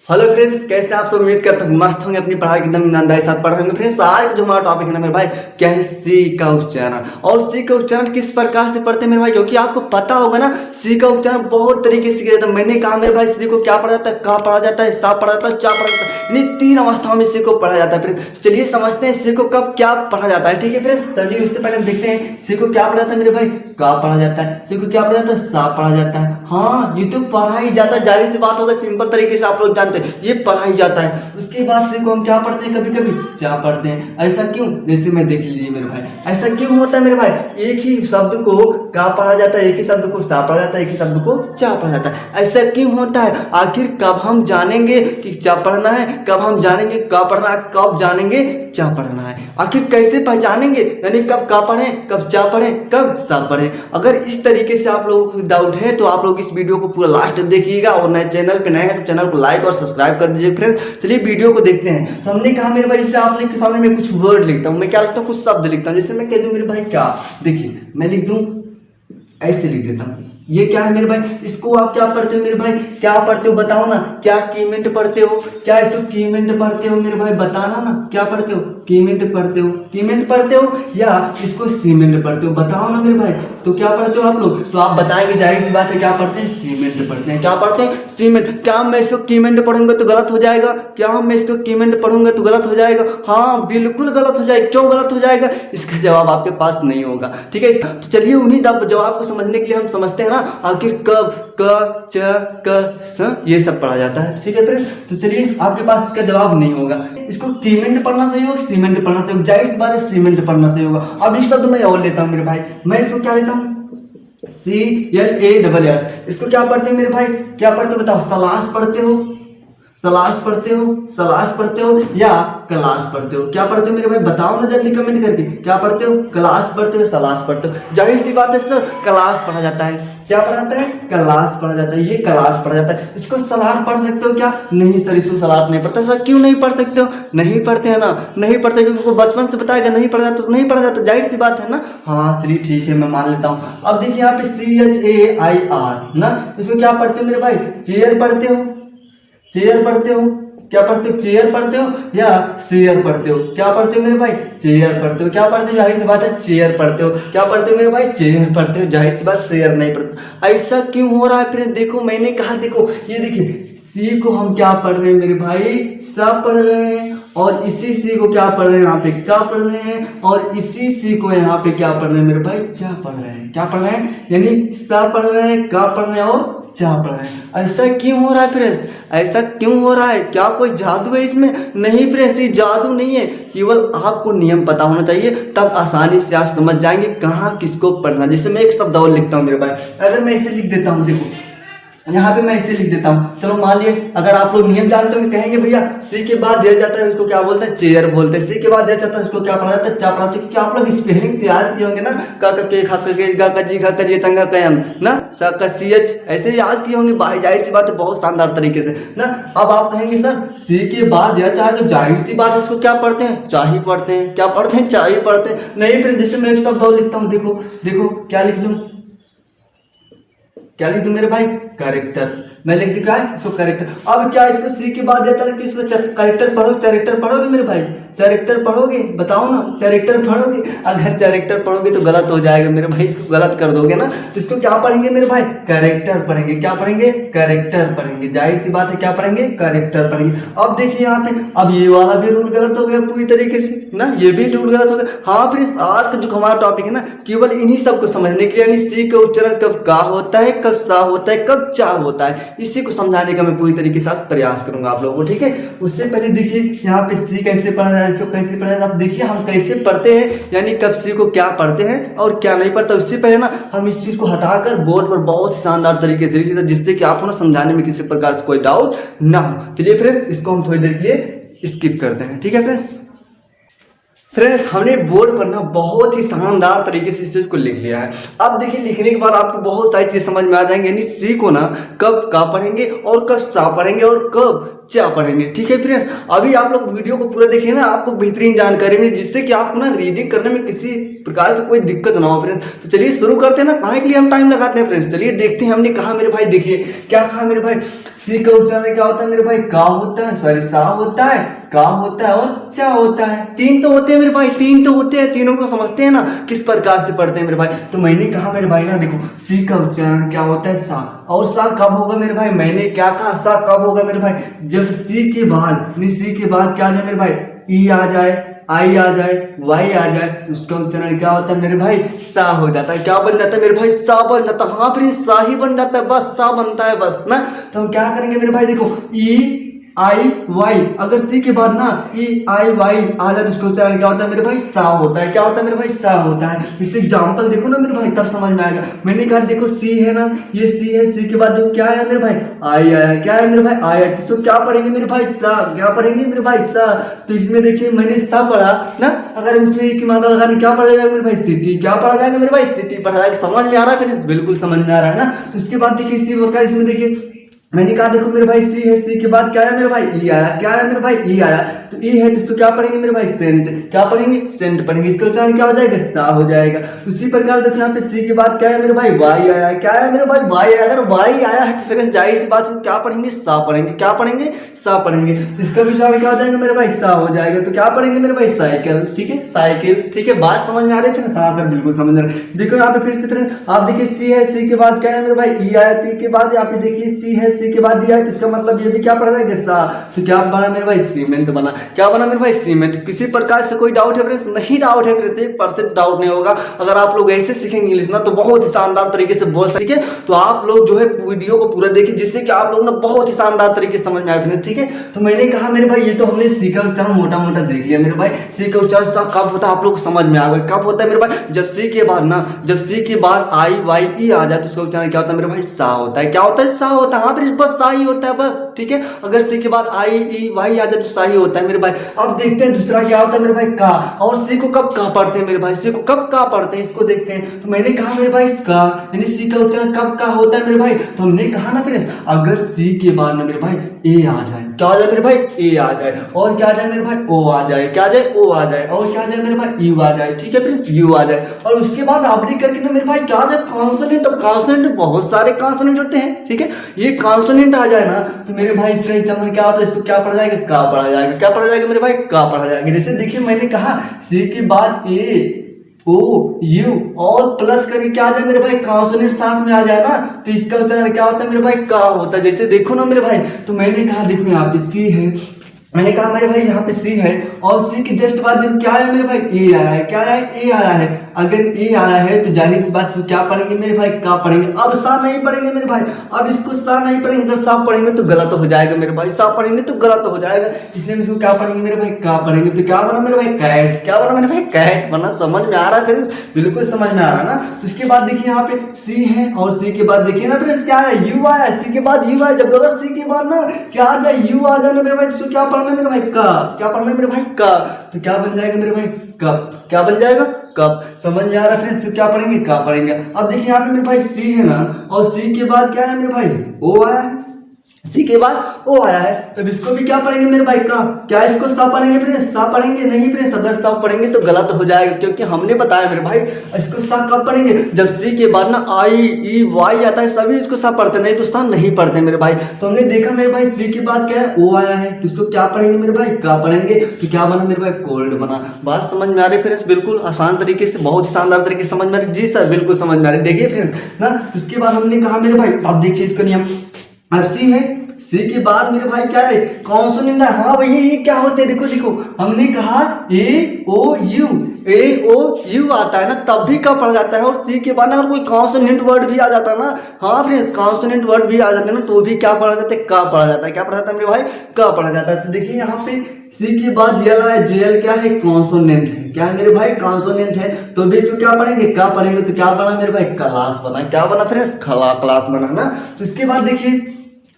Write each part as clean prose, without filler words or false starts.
Hello friends, कैसे आप सब? उम्मीद करता हूँ मस्त होंगे, अपनी पढ़ाई एकदम ईमानदारी साथ पढ़ रहे होंगे। फ्रेंड्स, आज जो हमारा टॉपिक है ना मेरे भाई, क्या है? सी का उच्चारण। और सी का उच्चारण किस प्रकार से पढ़ते हैं मेरे भाई, क्योंकि आपको पता होगा ना सी का उच्चारण बहुत तरीके से किया जाता है। मैंने कहा मेरे भाई, सी को क्या पढ़ा जाता है? का पढ़ा जाता है, सा पढ़ा जाता है, चा पढ़ा जाता है। यानी 3 अवस्थाओं में सी को पढ़ा जाता है। फ्रेंड्स, चलिए समझते हैं सी को कब क्या पढ़ा जाता है। ठीक है फ्रेंड्स, चलिए उससे पहले हम देखते हैं सी को क्या पढ़ा जाता है मेरे भाई। का पढ़ा जाता है। सी को क्या पढ़ा जाता है? सा पढ़ा जाता है। हाँ, ये तो पढ़ा ही जाता है, जाहिर सी बात होगा, सिंपल तरीके से आप लोग जानते हैं, ये पढ़ा ही जाता है। उसके बाद सी को हम क्या पढ़ते हैं? कभी कभी चा पढ़ते हैं। ऐसा क्यों? जैसे मैं देख लीजिए मेरे भाई, ऐसा क्यों होता है मेरे भाई? एक ही शब्द को का पढ़ा जाता है, एक ही शब्द को सा पढ़ा जाता है, एक ही शब्द को चा पढ़ा जाता है। ऐसा क्यों होता है? आखिर कब हम जानेंगे कि चा पढ़ना है, कब हम जानेंगे का पढ़ना है, कब जानेंगे चा पढ़ना है? आखिर कैसे पहचानेंगे? यानी कब का पढ़ें, कब चा पढ़ें, कब सा पढ़ें? अगर इस तरीके से आप लोगों को डाउट है तो आप लोग इस वीडियो को पूरा लास्ट देखिएगा। और नए चैनल पे नए हैं तो चैनल को लाइक और सब्सक्राइब कर दीजिए। फ्रेंड्स, चलिए वीडियो को देखते हैं। तो हमने कहा मेरे भाई, इससे आप लोग के सामने मैं कुछ वर्ड लिखता हूँ। मैं क्या लिखता हूँ? कुछ शब्द लिखता हूँ। जैसे मैं कह दूँ मेरे भाई क्या, देखिए मैं लिख दूँ, ऐसे लिख देता हूँ। ये क्या है मेरे भाई? इसको आप क्या पढ़ते हो मेरे भाई? क्या पढ़ते हो बताओ ना? क्या कीमेंट पढ़ते हो? क्या इसको कीमेंट पढ़ते हो मेरे भाई? बताना ना, क्या पढ़ते हो? कीमेंट पढ़ते हो, कीमेंट पढ़ते हो, या इसको सीमेंट पढ़ते हो? बताओ ना मेरे भाई। तो क्या पढ़ते हो आप लोग? तो आप बताएंगे, जाहिर सी बात है, क्या पढ़ते हैं? सीमेंट पढ़ते हैं। क्या पढ़ते हैं? सीमेंट। क्या मैं इसको कीमेंट पढ़ूंगा तो गलत हो जाएगा? क्या मैं इसको कीमेंट पढ़ूंगा तो गलत हो जाएगा? हाँ, बिल्कुल गलत हो जाएगा। क्यों गलत हो जाएगा? इसका जवाब आपके पास नहीं होगा। ठीक है, तो चलिए उन्हीं जवाब को समझने के लिए हम समझते हैं ना, आखिर कब क च क स ये सब पढ़ा जाता है। ठीक है फ्रेंड्स, तो चलिए आपके पास इसका जवाब नहीं होगा। इसको कीमेंट पढ़ना सही होगा, सीमेंट पढ़ना सही होगा? जाहिर सी बात है, सीमेंट पढ़ना सही होगा। अब इस शब्द मैं और लेता हूँ मेरे भाई, मैं इसको क्या लेता हूँ? CLASS। इसको क्या पढ़ते हैं मेरे भाई? क्या पढ़ते हो बताओ? सलास पढ़ते हो, सलास पढ़ते हो, सलास पढ़ते हो, या क्लास पढ़ते हो? क्या पढ़ते हो मेरे भाई? बताओ ना जल्दी कमेंट करके। क्या पढ़ते हो? क्लास पढ़ते हो, सलास पढ़ते हो? जाहिर सी बात है सर, क्लास पढ़ा जाता है। क्या पढ़ा जाता है? क्लास पढ़ा जाता है। ये क्लास पढ़ा जाता है। इसको सलाद पढ़ सकते हो क्या? नहीं सर, इसको सलाद नहीं पढ़ता। सर क्यों नहीं पढ़ सकते हो? नहीं पढ़ते हैं ना, नहीं पढ़ते क्योंकि बचपन से बताएगा नहीं पढ़ा जाता तो नहीं पढ़ा जाता, जाहिर सी बात है ना। हाँ चलिए ठीक है, मैं मान लेता हूँ। अब देखिए यहाँ पे CHAIR ना, इसको क्या पढ़ते हो मेरे भाई? चेयर पढ़ते हो, चेयर पढ़ते हो? क्या पढ़ते हो? चेयर पढ़ते हो या शेयर पढ़ते हो? क्या पढ़ते हो मेरे भाई? चेयर पढ़ते हो। क्या पढ़ते हो? जाहिर सी बात है, चेयर पढ़ते हो। क्या पढ़ते हो मेरे भाई? चेयर पढ़ते हो। जाहिर सी बात, शेयर नहीं पढ़ते। ऐसा क्यों हो रहा है फिर? देखो मैंने कहा, देखो ये देखिए, सी को हम क्या पढ़ रहे हैं मेरे भाई? सा पढ़ रहे हैं। और इसी सी को क्या पढ़ रहे हैं यहाँ पे? का पढ़ रहे हैं। और इसी सी को यहाँ पे क्या पढ़ रहे हैं मेरे भाई? चा पढ़ रहे हैं। क्या पढ़ रहे हैं? यानी सा पढ़ रहे हैं, का पढ़ रहे हैं और चा पढ़ रहे हैं। ऐसा क्यों हो रहा है फ्रेंड्स? ऐसा क्यों हो रहा है? क्या कोई जादू है इसमें? नहीं फ्रेंड्स, ये जादू नहीं है, केवल आपको नियम पता होना चाहिए, तब आसानी से आप समझ जाएंगे कहाँ किसको पढ़ना। जैसे मैं एक शब्द और लिखता हूँ मेरे भाई, अगर मैं इसे लिख देता हूँ, देखो यहाँ पे मैं इसे लिख देता हूँ। चलो मान लिए, अगर आप लोग नियम जानते हो, कहेंगे भैया सी के बाद दिया जाता है उसको क्या बोलते हैं? चेयर बोलते हैं। सी के बाद दिया जाता है उसको क्या पढ़ा जाता है? चा पढ़ा जाता है। क्योंकि आप लोग स्पेलिंग याद किए होंगे ना, का के खा के गा का जी खा का जी चंगा कयन ना, सा का CH ऐसे याद किए होंगे। भाई जाहिर सी बात है, बहुत शानदार तरीके से ना। अब आप कहेंगे सर सी के बाद दिया चाहे, तो जाहिर सी बात है इसको क्या पढ़ते हैं? चाही पढ़ते हैं। क्या पढ़ते हैं? चाही पढ़ते हैं। नहीं फिर जैसे मैं एक शब्द और लिखता हूँ, देखो देखो क्या लिख दूँ? क्या लिख दूं मेरे भाई? कैरेक्टर। मैं लिख दिया इसको कैरेक्टर। अब क्या इसको सी के बाद देता है तो इसको कैरेक्टर पढ़ो, कैरेक्टर पढ़ोगे मेरे भाई? कैरेक्टर पढ़ोगे? बताओ ना, कैरेक्टर पढ़ोगे? अगर कैरेक्टर पढ़ोगे तो गलत हो जाएगा मेरे भाई, इसको गलत कर दोगे ना। तो इसको क्या पढ़ेंगे मेरे भाई? कैरेक्टर पढ़ेंगे। क्या पढ़ेंगे? कैरेक्टर पढ़ेंगे। जाहिर सी बात है, क्या पढ़ेंगे? कैरेक्टर पढ़ेंगे। अब देखिए यहाँ पे, अब ये वाला भी रूल गलत हो गया पूरी तरीके से ना, ये भी रूल गलत हो गया। हाँ फिर आज का जो हमारा टॉपिक है ना, केवल इन्हीं सब को समझने के लिए, यानी सी का उच्चारण कब का होता है, कब सा होता है, कब चा होता है, इसी को समझाने का मैं पूरी तरीके से प्रयास करूंगा आप लोगों को। ठीक है, उससे पहले देखिए यहाँ पे सी कैसे पढ़ा जाए, इसको कैसे पढ़ा जाए। आप देखिए हम कैसे पढ़ते हैं, यानी कब सी को क्या पढ़ते हैं और क्या नहीं पढ़ता। उससे पहले ना हम इस चीज को हटाकर बोर्ड पर बहुत ही शानदार तरीके से लिख देते हैं, जिससे कि आपको ना समझाने में किसी प्रकार से कोई डाउट ना हो। चलिए फ्रेंड्स, इसको हम थोड़ी देर के लिए स्किप करते हैं। ठीक है फ्रेंड्स, हमने बोर्ड पर ना बहुत ही शानदार तरीके से इस चीज को लिख लिया है। अब देखिए लिखने के बाद आपको बहुत सारी चीज समझ में आ जाएंगे, यानी सी को ना कब का पढ़ेंगे और कब सा पढ़ेंगे और कब चा पढ़ेंगे। ठीक है फ्रेंड्स, अभी आप लोग वीडियो को पूरा देखिए ना, आपको बेहतरीन जानकारी मिले, जिससे कि आपको ना रीडिंग करने में किसी प्रकार से कोई दिक्कत ना हो फ्रेंड्स। तो चलिए शुरू करते हैं ना, कहाँ के लिए हम टाइम लगाते हैं फ्रेंड्स। चलिए देखते हैं हमने कहा मेरे भाई, देखिए क्या कहा मेरे भाई, सी का उच्चारण क्या होता है मेरे भाई, का होता है, सॉरी सा होता है, का होता है और चा होता है। तीन तो होते हैं मेरे भाई, तीन तो होते हैं, तीनों को समझते हैं ना किस प्रकार से पढ़ते हैं मेरे भाई। तो मैंने कहा मेरे भाई ना देखो, सी का उच्चारण क्या होता है, सा। और सा कब होगा मेरे भाई, मैंने क्या कहा, सा कब होगा मेरे भाई, जब सी के बाद, सी के बाद क्या आ जाए मेरे भाई, ई आ जाए, आई आ जाए, वाई आ जाए, तो उसका उच्चारण क्या होता है मेरे भाई, सा हो जाता है। क्या बन जाता है मेरे भाई, सा बन जाता है। हाँ फिर सा ही बन जाता है, बस सा बनता है बस ना। तो हम क्या करेंगे मेरे भाई, देखो ई आई वाई, अगर सी के बाद ना ई आई वाई आ जाए तो उसका उच्चारण क्या होता है मेरे भाई, सा होता है। क्या होता है मेरे भाई, सा होता है। इससे एग्जाम्पल देखो ना मेरे भाई, तब समझ में आएगा। मैंने कहा देखो सी है ना, ये सी है, सी के बाद देखो क्या है मेरे भाई, आई आया, क्या है मेरे भाई, आया। तो क्या पढ़ेंगे मेरे भाई, सा। क्या पढ़ेंगे मेरे भाई, सा। तो इसमें देखिए मैंने सा पढ़ा ना, अगर हम इसमें एक मात्रा लगाने क्या पढ़ा जाएगा मेरे भाई, सिटी। क्या पढ़ा जाएगा मेरे भाई, सिटी पढ़ा जाएगा। समझ में आ रहा है फिर, बिल्कुल समझ में आ रहा है ना। उसके बाद देखिए इसी प्रकार इसमें देखिए मैंने कहा देखो मेरे भाई सी है, सी के बाद क्या है मेरे भाई, ई आया। क्या है मेरे भाई, ई आया। तो ई है तो इसको क्या पढ़ेंगे मेरे भाई, सेंट। क्या पढ़ेंगे, सेंट पढ़ेंगे। इसका उच्चारण क्या हो जाएगा, सा हो जाएगा। उसी प्रकार देखो यहाँ पे सी के बाद क्या है मेरे भाई, वाई आया। क्या है मेरे भाई, वाई आया। अगर वाई आया है तो फिर जाहिर सी बात क्या पढ़ेंगे, सा पढ़ेंगे। क्या पढ़ेंगे, सा पढ़ेंगे। तो इसका उच्चारण क्या हो जाएगा मेरे भाई, सा हो जाएगा। तो क्या पढ़ेंगे मेरे भाई, साइकिल। ठीक है, साइकिल। ठीक है, बात समझ में आ रही है फिर, हाँ सर बिल्कुल समझ रहे हैं। देखो यहाँ पे फिर से फिर आप देखिए सी है, सी के बाद क्या है मेरे भाई, ई आया। टी के बाद यहाँ पे देखिए सी है, सी के बाद ई आया। इसका मतलब ये भी क्या पढ़ जाएगा, सा। तो क्या बना मेरे भाई, सीमेंट बना। क्या बना मेरे भाई, सीमेंट। किसी प्रकार से कोई डाउट है फ्रेंड्स, नहीं डाउट है फ्रेंड्स, 1% डाउट नहीं होगा। अगर आप लोग ऐसे सीखेंगे इंग्लिश ना तो बहुत ही शानदार तरीके से बोल सके। तो आप लोग जो है वीडियो को पूरा देखिए, जिससे कि आप लोग ना बहुत ही शानदार तरीके से समझ में आए फ्रेंड्स। ठीक है, तो मैंने कहा मेरे भाई ये तो हमने सी का उच्चारण मोटा मोटा देख लिया मेरे भाई। सी का उच्चारण सा कब होता है आप लोग को समझ में आ गया। कब होता है मेरे भाई, जब सी के बाद ना, जब सी के बाद आई वाई ई आ जाए तो उसका उच्चारण क्या होता है मेरे भाई, सा होता है। क्या होता है, सा होता है। हाँ फिर बस सा ही होता है बस। ठीक है, अगर सी के बाद आई ई वाई आ जाए तो सा ही होता है मेरे भाई। अब देखते हैं दूसरा क्या होता है मेरे भाई, का। और सी को कब का पढ़ते हैं मेरे भाई, सी को कब का पढ़ते हैं इसको देखते हैं। तो मैंने कहा मेरे भाई का, यानी सी का उच्चारण कब का होता है मेरे भाई। तो हमने कहा ना फिर, अगर सी के बाद ना मेरे भाई ए आ जाए। क्या आ जाए मेरे भाई, ए आ जाए। और क्या आ जाए मेरे भाई, ओ आ जाए। क्या आ जाए, ओ आ जाए। और क्या आ जाए मेरे भाई, यू आ जाए। ठीक है फ्रेंड्स, यू आ जाए। और उसके बाद आखिरी करके ना मेरे भाई क्या आ जाए, कॉन्सोनेंट। अब कॉन्सोनेंट बहुत सारे कॉन्सोनेंट होते हैं। ठीक है, ये कॉन्सोनेंट आ जाए ना तो मेरे भाई इसका उच्चारण क्या होता है, इसको क्या पढ़ा जाएगा, का पढ़ा जाएगा। क्या पढ़ा जाएगा मेरे भाई, का पढ़ा जाएगा। जैसे देखिए मैंने कहा सी के बाद ए ओ यू और प्लस करके क्या आ जाए मेरे भाई, कॉन्सोनेंट साथ में आ जाए ना तो इसका उच्चारण क्या होता है मेरे भाई, का होता है। जैसे देखो ना मेरे भाई, तो मैंने कहा देखो यहाँ पे सी है, मैंने कहा मेरे भाई यहाँ पे सी है और सी के जस्ट बाद देखो क्या है मेरे भाई, ए आया है। क्या आया है, ए आया है। अगर ए आया है तो जाहिर सी बात क्या पढ़ेंगे मेरे भाई, का पढ़ेंगे। अब सा नहीं पढ़ेंगे मेरे भाई, अब इसको सा नहीं पढ़ेंगे। अगर सा पढ़ेंगे तो गलत हो जाएगा मेरे भाई, सा पढ़ेंगे तो गलत हो जाएगा, इसलिए हम इसको क्या पढ़ेंगे मेरे भाई, का पढ़ेंगे। तो क्या बना मेरे भाई, कैट। क्या बना मेरे भाई, कैट बना। समझ में आ रहा है फ्रेंड्स, बिल्कुल समझ में आ रहा है ना। तो इसके बाद देखिए यहाँ पे सी है और सी के बाद देखिए ना फ्रेंड्स क्या है, यू आया। सी के बाद यू आया। जब अगर सी के बाद ना क्या आ जाए, यू आ जाए ना मेरे भाई, इसको क्या पढ़ना मेरे भाई, का। क्या पढ़ना मेरे भाई, का। तो क्या बन जाएगा मेरे भाई, कब। क्या बन जाएगा, कब। समझ में आ रहा है फिर, क्या पढ़ेंगे, का पढ़ेंगे। अब देखिए यहाँ पे मेरे भाई सी है ना और सी के बाद क्या है मेरे भाई, ओ आया है। सी के बाद ओ आया है तब इसको भी क्या पढ़ेंगे मेरे भाई, का। क्या इसको सा पढ़ेंगे फ्रेंड्स, सा पढ़ेंगे नहीं फ्रेंड्स। अगर सा पढ़ेंगे तो गलत हो जाएगा, क्योंकि हमने बताया मेरे भाई इसको सा कब पढ़ेंगे, जब सी के बाद ना आई ई वाई आता है सभी इसको सा पढ़ते, नहीं तो सा नहीं पढ़ते मेरे भाई। तो हमने देखा मेरे भाई सी के बाद क्या है, ओ आया है तो इसको क्या पढ़ेंगे मेरे भाई, का पढ़ेंगे। तो क्या बना मेरे भाई, कोल्ड बना। बात समझ में आ रही फ्रेंड्स, बिल्कुल आसान तरीके से, बहुत ही शानदार तरीके से समझ में आ रही। जी सर बिल्कुल समझ में आ रही। देखिए फ्रेंड्स ना, उसके बाद हमने कहा मेरे भाई, अब देखिए इसका नियम, अब सी है, सी के बाद मेरे भाई क्या है, कॉन्सोनेंट है। हाँ भैया ये क्या होते हैं, देखो देखो हमने कहा ए ओ यू, ए ओ यू आता है ना तब भी का पढ़ जाता है। और सी के बाद अगर कोई कॉन्सोनेंट वर्ड भी आ जाता है ना, हाँ फ्रेंड्स कॉन्सोनेंट वर्ड भी आ जाते हैं ना तो भी क्या पढ़ा जाता है, का पढ़ा जाता है। क्या पढ़ा जाता है मेरे भाई, का पढ़ा जाता है। तो देखिए यहाँ पे सी के बाद जेल है, जेल क्या है, कॉन्सोनेंट है। क्या है मेरे भाई, कॉन्सोनेंट है तो भी इसको क्या पढ़ेंगे, का पढ़ेंगे। तो क्या बना मेरे भाई, क्लास बना। क्या बना फ्रेंड्स, क्लास बना ना। तो इसके बाद देखिए,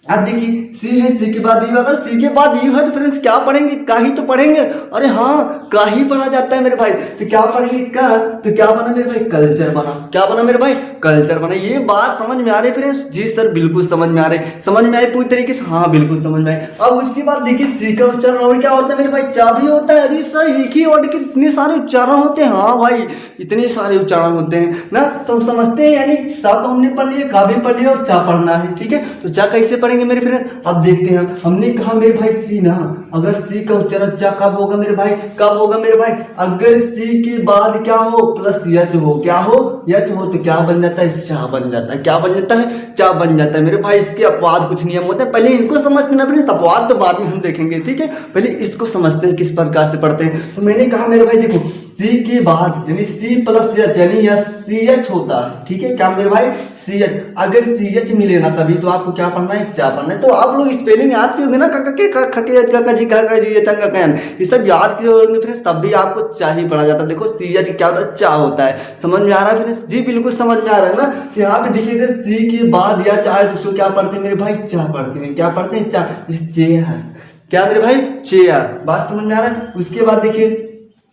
अब देखिए सी है, सी के बाद यू। अगर सी के बाद यू है तो फ्रेंड्स क्या पढ़ेंगे, का ही तो पढ़ेंगे। अरे हाँ का ही पढ़ा जाता है मेरे भाई। तो क्या पढ़ेंगे, का। तो क्या बना मेरे भाई, कल्चर बना। क्या बना मेरे भाई, कल्चर बना। ये बात समझ में आ रही है फ्रेंड्स, जी सर बिल्कुल समझ में आ रही है। समझ में आई पूरी तरीके से, हाँ बिल्कुल समझ में आई। अब उसके बाद देखिए सी का उच्चारण और क्या होता है मेरे भाई, चाबी होता है। अरे सर एक ही वर्ड के इतने सारे उच्चारण होते हैं। हाँ भाई इतने सारे उच्चारण होते हैं ना, तो हम समझते हैं। यानी सा तो हमने पढ़ लिया, का भी पढ़ लिया और चा पढ़ना है। ठीक है, तो चा कैसे पढ़ेंगे करेंगे मेरे फ्रेंड, अब देखते हैं। हमने कहा मेरे भाई सी ना, अगर सी का उच्चारण चा कब होगा मेरे भाई, कब होगा मेरे भाई, अगर सी के बाद क्या हो प्लस यच हो, क्या हो यच हो, तो क्या बन जाता है, चा बन जाता है। क्या बन जाता है, चा बन जाता है मेरे भाई। इसके अपवाद कुछ नियम होते हैं, पहले इनको समझते ना फ्रेंड्स, अपवाद तो बाद में हम देखेंगे, ठीक है। पहले इसको समझते हैं किस प्रकार से पढ़ते हैं। तो मैंने कहा मेरे भाई देखो, सी के बाद यानी सी प्लस एच यानी यह सी एच होता है, ठीक है। क्या मेरे भाई, सी एच, अगर सी एच मिले ना तभी तो आपको क्या पढ़ना है, चा पढ़ना है। तो आप लोग स्पेलिंग आते होंगे ना, ये सब याद किए होंगे फ्रेंड्स, तब भी आपको चा ही पढ़ा जाता है। देखो सी एच क्या होता है, चा होता है। समझ में आ रहा है फ्रेंड्स, जी बिल्कुल समझ में आ रहा है ना। तो यहाँ पे देखिएगा सी के बाद या चा है, उसको क्या पढ़ते हैं मेरे भाई, चा पढ़ते हैं। क्या पढ़ते हैं, चा, चेयर, क्या मेरे भाई, चेयर। बात समझ में आ रहा है। उसके बाद देखिए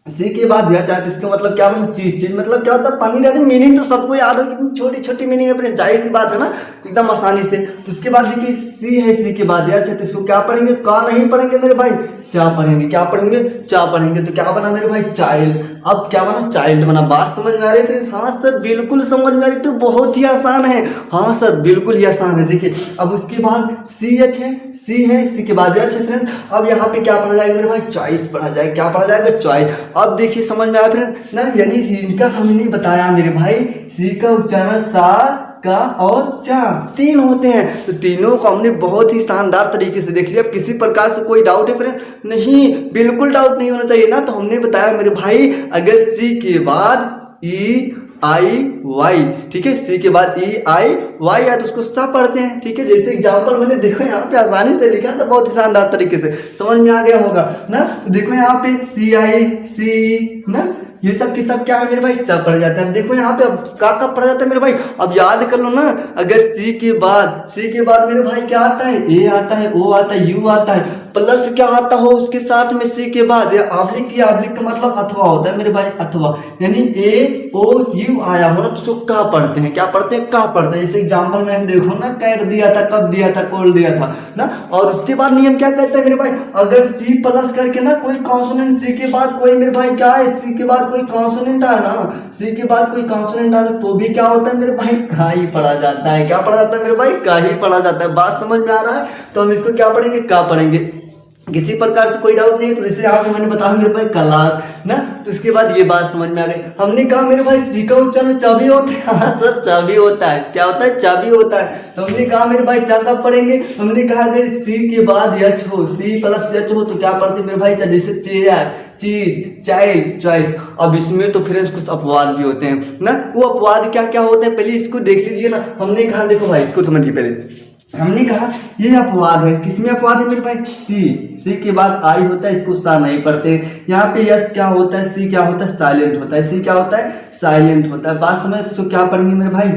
सी के बाद या चाहे, इसका मतलब क्या बना, चीज। चीज मतलब क्या होता है, पानी रहने। मीनिंग तो सबको याद हो, कितनी छोटी छोटी मीनिंग है अपने, जाहिर सी बात है ना, एकदम आसानी से। तो उसके बाद देखिए सी है, सी के बाद या चाहे, इसको क्या पढ़ेंगे, का नहीं पढ़ेंगे मेरे भाई, चा पढ़ेंगे। क्या पढ़ेंगे, चा पढ़ेंगे। तो क्या बना मेरे भाई, चाइल्ड। अब क्या बना, चाइल्ड बना। बात समझ में आ रही है फ्रेंड्स, हाँ सर बिल्कुल समझ में आ रही, तो बहुत ही आसान है। हाँ सर बिल्कुल ही आसान है। देखिए अब उसके बाद सी एच है, सी है, सी के बाद एच है फ्रेंड्स। अब यहाँ पे क्या पढ़ा जाएगा मेरे भाई, चॉइस पढ़ा जाएगा। क्या पढ़ा जाएगा, चॉइस। अब देखिए समझ में आया फ्रेंड्स ना, यानी इनका हमने बताया मेरे भाई, सी का उच्चारण सा, का और चा, तीन होते हैं। तो तीनों को हमने बहुत ही शानदार तरीके से देख लिया। अब किसी प्रकार से कोई डाउट है फ्रेंड्स, नहीं, बिल्कुल डाउट नहीं होना चाहिए ना। तो हमने बताया मेरे भाई, अगर सी के बाद ई आई वाई, ठीक है, सी के बाद ई आई वाई आया तो उसको सा पढ़ते हैं, ठीक है। जैसे एग्जाम्पल मैंने देखो यहाँ पे आसानी से लिखा था, बहुत ही शानदार तरीके से समझ में आ गया होगा ना। तो देखो यहाँ पे सी आई सी ना, ये सब की सब क्या है मेरे भाई, सब पढ़ जाता है। देखो यहाँ पे अब का पढ़ जाता है मेरे भाई, अब याद कर लो ना। अगर सी के बाद मेरे भाई क्या आता है, ए आता है, ओ आता है, यू आता है, प्लस क्या आता हो उसके साथ में सी के बाद, या आबलिक की, आबलिक का मतलब अथवा होता है मेरे भाई, अथवा यानी ए ओ यू आया हो ना, तो उसको का पढ़ते हैं। क्या पढ़ते हैं, का पढ़ते हैं। जैसे एग्जाम्पल में देखो ना, कैट दिया था, कब दिया था, कॉल दिया था ना। और उसके बाद नियम क्या कहता है मेरे भाई, अगर सी प्लस करके ना कोई कॉन्सोनेंट सी के बाद कोई मेरे भाई क्या है, सी के बाद कोई कॉन्सोनेंट आया ना, सी के बाद कोई कॉन्सोनेंट आया तो भी क्या होता है मेरे भाई, का ही पढ़ा जाता है। क्या पढ़ा जाता है मेरे भाई, का ही पढ़ा जाता है। बात समझ में आ रहा है। तो हम इसको क्या पढ़ेंगे, का पढ़ेंगे। किसी प्रकार से कोई डाउट नहीं है। तो जैसे आपको मैंने बताया मेरे भाई क्लास ना, तो इसके बाद ये बात समझ में आ गई। हमने कहा मेरे भाई सी का उच्चारण चाबी होता है। हाँ सर चाबी होता है। क्या होता है, चाबी होता है। तो हमने कहा मेरे भाई चा कब पढ़ेंगे, हमने कहा कि सी के बाद एच हो, सी प्लस एच हो, तो क्या पढ़ते मेरे भाई, जैसे चेयर, चीज, चाइल्ड, चॉइस। अब इसमें तो फ्रेंड्स कुछ अपवाद भी होते हैं ना। वो अपवाद क्या क्या होते हैं पहले इसको देख लीजिए ना। हमने कहा देखो भाई इसको समझिए पहले, हमने कहा ये अपवाद है। किसमें अपवाद है मेरे भाई, सी के बाद आई होता है, इसको सा नहीं पढ़ते। यहाँ पे यस क्या होता है, सी क्या होता है, साइलेंट होता है। सी क्या होता है, साइलेंट होता है। बात समझ। इसको क्या पढ़ेंगे मेरे भाई,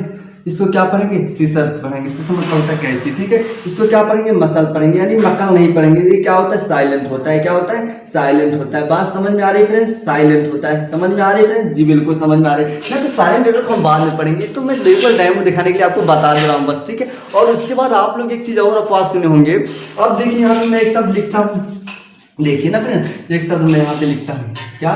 इसको क्या पढ़ेंगे, सीसर पढ़ेंगे। सीसर मतलब होता है कैंची, ठीक है। इसको क्या पढ़ेंगे, मसल पढ़ेंगे, यानी मकल नहीं पढ़ेंगे। ये क्या होता है, साइलेंट होता है। क्या होता है, साइलेंट होता है। बात समझ में आ रही है फ्रेंड्स, साइलेंट होता है। समझ में आ रही है फ्रेंड्स, जी बिल्कुल समझ में आ रही है ना। तो साइलेंट लेटर को हम बाद में पढ़ेंगे, तो मैं बिल्कुल डेमो दिखाने के लिए आपको बता दे रहा हूँ बस, ठीक है। और उसके बाद आप लोग एक चीज और अपवाद सुने होंगे। अब देखिए यहाँ पे मैं एक शब्द लिखता हूँ, देखिए ना फ्रेंड्स, एक शब्द मैं यहाँ पे लिखता हूँ, क्या,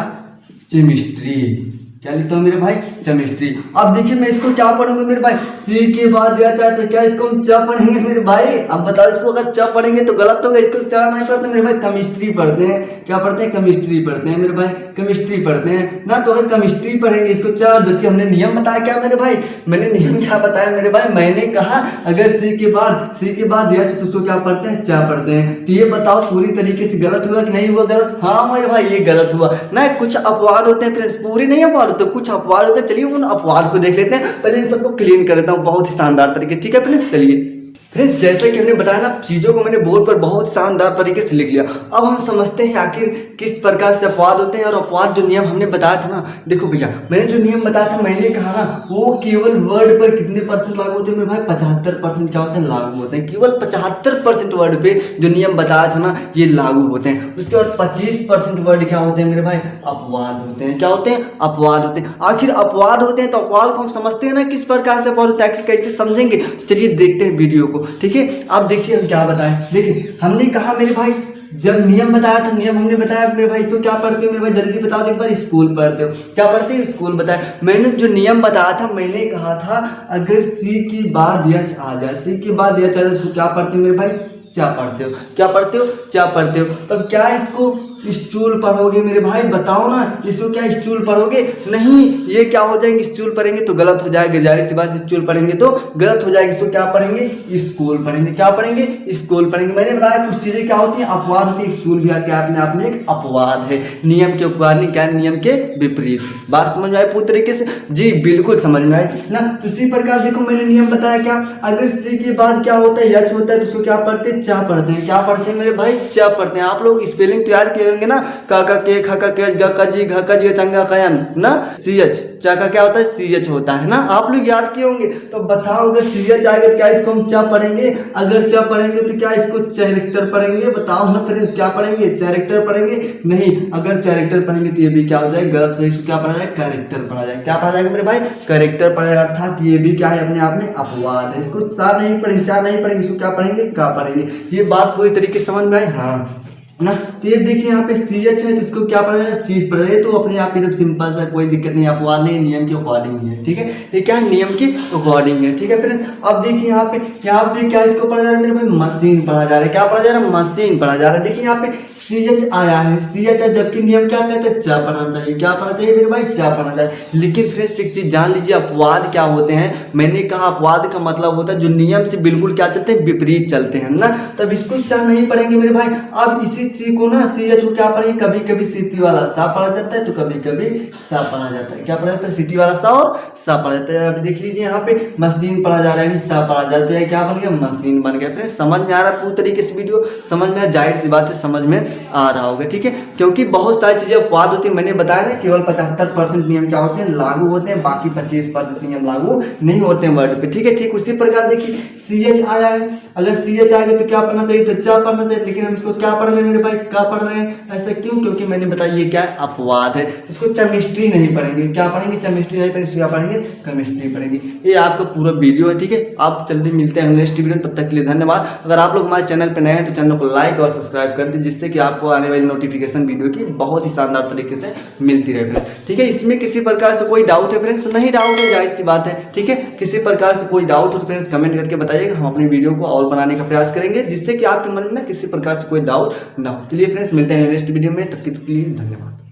केमिस्ट्री। क्या लिखता हूँ मेरे भाई, केमिस्ट्री। अब देखिए मैं इसको क्या पढ़ूंगा मेरे भाई, सी के बाद या चाहते क्या इसको हम च पढ़ेंगे मेरे भाई। अब बताओ इसको अगर च पढ़ेंगे तो गलत होगा, इसको च नहीं पढ़ते मेरे भाई, केमिस्ट्री पढ़ते हैं। क्या पढ़ते हैं, केमिस्ट्री पढ़ते हैं मेरे भाई, केमिस्ट्री पढ़ते हैं ना। तो अगर केमिस्ट्री पढ़ेंगे इसको च, जबकि हमने नियम बताया क्या मेरे भाई, मैंने नियम क्या बताया मेरे भाई, मैंने कहा अगर सी के बाद या तो उसको क्या पढ़ते हैं, च पढ़ते हैं। तो ये बताओ पूरी तरीके से गलत हुआ कि नहीं हुआ गलत, हाँ मेरे भाई ये गलत हुआ ना। कुछ अपवाद होते हैं फ्रेंड्स, पूरी नहीं अपवाद तो कुछ अपवाद होते हैं। चलिए उन अपवाद को देख लेते हैं। पहले इन सबको क्लीन कर देता हूँ बहुत ही शानदार तरीके, ठीक है फ्रेंड्स। चलिए फ्रेंड्स, जैसे कि हमने बताया ना, चीज़ों को मैंने बोर्ड पर बहुत शानदार तरीके से लिख लिया। अब हम समझते हैं आखिर किस प्रकार से अपवाद होते हैं। और अपवाद जो नियम हमने बताया था ना, देखो भैया मैंने जो नियम बताया था, मैंने कहा ना वो केवल वर्ड पर कितने परसेंट लागू होते हैं मेरे भाई, 75% क्या होते हैं, लागू होते हैं। केवल 75% वर्ड पे जो नियम बताया था ना ये लागू होते हैं। उसके बाद 25% वर्ड क्या होते हैं मेरे भाई, अपवाद होते हैं। क्या होते हैं, अपवाद होते हैं। आखिर अपवाद होते हैं तो अपवाद को हम समझते हैं ना किस प्रकार से अपवाद होता है, आखिर कैसे समझेंगे। तो चलिए देखते हैं वीडियो को, ठीक है। अब देखिए हम क्या बताएं। देखिए हमने कहा मेरे भाई जब नियम बताया था, नियम हमने बताया मेरे भाई, इसको क्या पढ़ते हो मेरे भाई जल्दी बता दो एक बार, स्कूल पढ़ते हो, क्या पढ़ते हो स्कूल बताया। मैंने जो नियम बताया था, मैंने कहा था अगर सी के बाद यच आ जाए, सी के बाद यच आ जाए, उसको क्या पढ़ते हो मेरे भाई, क्या पढ़ते हो, क्या पढ़ते हो, क्या पढ़ते हो। तब क्या इसको स्टूल पढ़ोगे मेरे भाई, बताओ ना, इसको क्या स्टूल पढ़ोगे, नहीं ये क्या हो जाएंगे, स्टूल पढ़ेंगे तो गलत हो जाएगा, जाहिर सी बात, स्टूल पढ़ेंगे तो गलत हो जाएगी, इसको क्या पढ़ेंगे, स्कूल पढ़ेंगे, क्या पढ़ेंगे, स्कूल पढ़ेंगे। मैंने बताया कुछ चीजें क्या होती हैं, अपवाद होती है, स्कूल भी आती है अपने आप में एक अपवाद है, नियम के उपवाद नहीं, क्या नियम के विपरीत। बात समझ में आई पूरी तरीके से, जी बिल्कुल समझ में आई ना। तो इसी प्रकार देखो मैंने नियम बताया क्या, अगर सी के बाद क्या होता है, यच होता है, तो उसको क्या पढ़ते हैं, चा पढ़ते हैं, क्या पढ़ते हैं मेरे भाई, चा पढ़ते हैं। आप लोग स्पेलिंग तैयार किए होंगे ना, का के ख का के ग का जी घ का जी चंगा कयन ना, सी एच, चा का क्या होता है, सी एच होता है ना, आप लोग याद किए होंगे। तो बताओ अगर सी एच आएगा तो क्या इसको हम चा पढ़ेंगे, अगर चा पढ़ेंगे तो क्या इसको कैरेक्टर पढ़ेंगे, बताओ ना फ्रेंड्स, क्या पढ़ेंगे, कैरेक्टर पढ़ेंगे, नहीं अगर कैरेक्टर पढ़ेंगे तो ये भी क्या हो जाएगा, गलत से, इसको क्या पढ़ा जाएगा, कैरेक्टर पढ़ा जाएगा, क्या पढ़ा जाएगा मेरे भाई, कैरेक्टर पढ़ेगा, अर्थात ये भी क्या है अपने आप में अपवाद है, इसको सा नहीं पढ़ेंगे, चा नहीं पढ़ेंगे, इसको क्या पढ़ेंगे, का पढ़ेंगे। ये बात पूरी तरीके से समझ में आई, हाँ ना। तो ये देखिए यहाँ पे सी एच है तो इसको क्या पढ़ा जाए, चीज पढ़ा जाए, तो अपने आप ही सिंपल सा, कोई दिक्कत नहीं, अपवाद नहीं, नियम के अकॉर्डिंग है, ठीक है, ये क्या है, नियम के अकॉर्डिंग है, ठीक है फ्रेंड्स। अब देखिए यहाँ पे क्या इसको पढ़ा जा रहा है मेरे भाई, मशीन पढ़ा जा रहा है, क्या पढ़ा जा रहा है, मशीन पढ़ा जा रहा है। देखिए यहाँ पे सी एच आया है, सी एच है, जबकि नियम क्या कहते हैं, चा पढ़ना चाहिए, क्या पढ़ना चाहिए मेरे भाई, चा पढ़ना चाहिए। लेकिन फ्रेंड्स एक चीज जान लीजिए, अपवाद क्या होते हैं, मैंने कहा अपवाद का मतलब होता है जो नियम से बिल्कुल क्या चलते हैं, विपरीत चलते हैं ना, तब इसको चा नहीं पढ़ेंगे मेरे भाई। अब इसी सी को ना, सी एच को क्या पढ़ेंगे, कभी कभी सीटी वाला सा पढ़ा जाता है, तो कभी कभी सा पढ़ा जाता है, क्या पढ़ा जाता है, सीटी वाला सा और सा पढ़ा जाता है। अब देख लीजिए यहाँ पे मशीन पढ़ा जा रहा है, सा पढ़ा जाता है, क्या बन गया, मशीन बन गया। फ्रेंड्स समझ में आ रहा है पूरी तरीके से, वीडियो समझ में, जाहिर सी बात है समझ में आ रहा होगा, ठीक है, क्योंकि बहुत सारी चीजें अपवाद होती है, मैंने बताया ना केवल 75% नियम क्या होते हैं, लागू होते हैं, बाकी 25% नियम लागू नहीं होते हैं वर्ड पे, ठीक है। ठीक उसी प्रकार देखिए सी एच आया है, अगर सी एच आएगा तो क्या पढ़ना चाहिए, तो चा पढ़ना चाहिए, लेकिन हम इसको क्या पढ़ रहे हैं मेरे भाई, क्या पढ़ रहे हैं, ऐसा क्यों, क्योंकि मैंने बताया ये क्या है, अपवाद है, इसको केमिस्ट्री नहीं पढ़ेंगे, क्या पढ़ेंगे, केमिस्ट्री नहीं पढ़ेंगे, क्या पढ़ेंगे, केमिस्ट्री पढ़ेंगे। ये आपका पूरा वीडियो है, ठीक है, आप जल्दी मिलते हैं नेक्स्ट वीडियो, तब तक के लिए धन्यवाद। अगर आप लोग हमारे चैनल पर नए हैं तो चैनल को लाइक और सब्सक्राइब कर दीजिए, जिससे कि आपको आने वाली नोटिफिकेशन वीडियो की बहुत ही शानदार तरीके से मिलती रहे फ्रेंड्स, ठीक है। इसमें किसी प्रकार से कोई डाउट है फ्रेंड्स, नहीं डाउट है, जाहिर सी बात है, ठीक है, किसी प्रकार से कोई डाउट हो फ्रेंड्स कमेंट करके बताइएगा, हम अपनी वीडियो को और बनाने का प्रयास करेंगे, जिससे कि आपके मन में ना किसी प्रकार से कोई डाउट ना हो। चलिए फ्रेंड्स मिलते हैं नेक्स्ट वीडियो में, तब के लिए धन्यवाद।